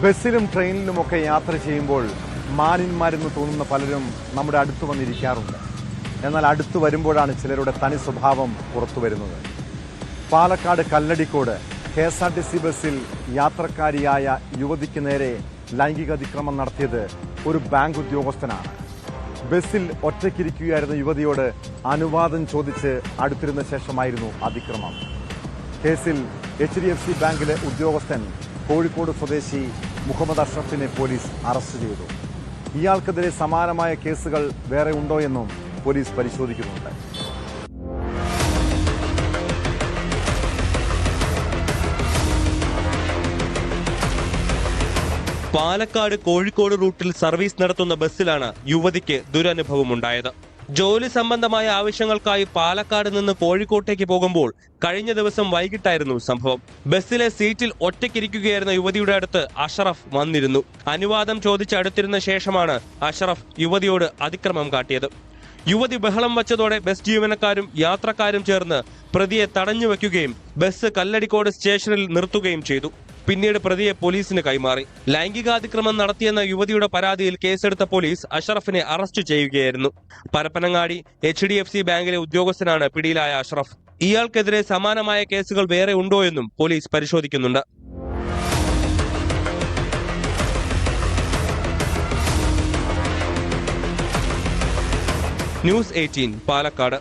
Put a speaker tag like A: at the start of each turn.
A: ബസ്സിലും ട്രെയിനിലുമൊക്കെ യാത്ര ചെയ്യുമ്പോൾ മാന്യന്മാരെന്ന് തോന്നുന്ന പലരും നമ്മുടെ അടുത്ത് വന്നിരിക്കാറുണ്ട്. എന്നാൽ അടുത്തു വരുമ്പോഴാണ് ചിലരുടെ തനി സ്വഭാവം പുറത്തു വരുന്നത്. പാലക്കാട് കല്ലടിക്കോട് KSRTC ബസ്സിൽ യാത്രക്കാരിയായ യുവതിക്ക് നേരെ ലൈംഗിക അതിക്രമം നടത്തിയത് ഒരു ബാങ്ക് ഉദ്യോഗസ്ഥനാണ്. ബസ്സിൽ ഒറ്റയ്ക്കിരിക്കുകയായിരുന്ന യുവതിയോട് അനുവാദം ചോദിച്ച് അടുത്തിരുന്ന ശേഷമായിരുന്നു അതിക്രമം. കേസിൽ HDFC ബാങ്കിലെ ഉദ്യോഗസ്ഥൻ കോഴിക്കോട് സ്വദേശി മുഹമ്മദ് അഷ്റഫിനെ പോലീസ് അറസ്റ്റ് ചെയ്തു. ഇയാൾക്കെതിരെ സമാനമായ കേസുകൾ വേറെ ഉണ്ടോ എന്നും പോലീസ് പരിശോധിക്കുന്നുണ്ട്.
B: പാലക്കാട് കോഴിക്കോട് റൂട്ടിൽ സർവീസ് നടത്തുന്ന ബസ്സിലാണ് യുവതിക്ക് ദുരനുഭവമുണ്ടായത്. ജോലി സംബന്ധമായ ആവശ്യങ്ങൾക്കായി പാലക്കാട് നിന്ന് കോഴിക്കോട്ടേക്ക് പോകുമ്പോൾ കഴിഞ്ഞ ദിവസം വൈകിട്ടായിരുന്നു സംഭവം. ബസ്സിലെ സീറ്റിൽ ഒറ്റയ്ക്കിരിക്കുകയായിരുന്ന യുവതിയുടെ അടുത്ത് അഷറഫ് വന്നിരുന്നു. അനുവാദം ചോദിച്ച് അടുത്തിരുന്ന ശേഷമാണ് അഷറഫ് യുവതിയോട് അതിക്രമം കാട്ടിയത്. യുവതി ബഹളം വച്ചതോടെ ബസ് ജീവനക്കാരും യാത്രക്കാരും ചേർന്ന് പ്രതിയെ തടഞ്ഞുവെക്കുകയും ബസ് കല്ലടിക്കോട് സ്റ്റേഷനിൽ നിർത്തുകയും ചെയ്തു. പിന്നീട് പ്രതിയെ പോലീസിന് കൈമാറി. ലൈംഗികാതിക്രമം നടത്തിയെന്ന യുവതിയുടെ പരാതിയിൽ കേസെടുത്ത പോലീസ് അഷറഫിനെ അറസ്റ്റ് ചെയ്യുകയായിരുന്നു. പരപ്പനങ്ങാടി HDFC ബാങ്കിലെ ഉദ്യോഗസ്ഥനാണ് പിടിയിലായ അഷറഫ്. ഇയാൾക്കെതിരെ സമാനമായ കേസുകൾ വേറെ ഉണ്ടോ എന്നും പോലീസ് പരിശോധിക്കുന്നുണ്ട്. ന്യൂസ് 18 പാലക്കാട്.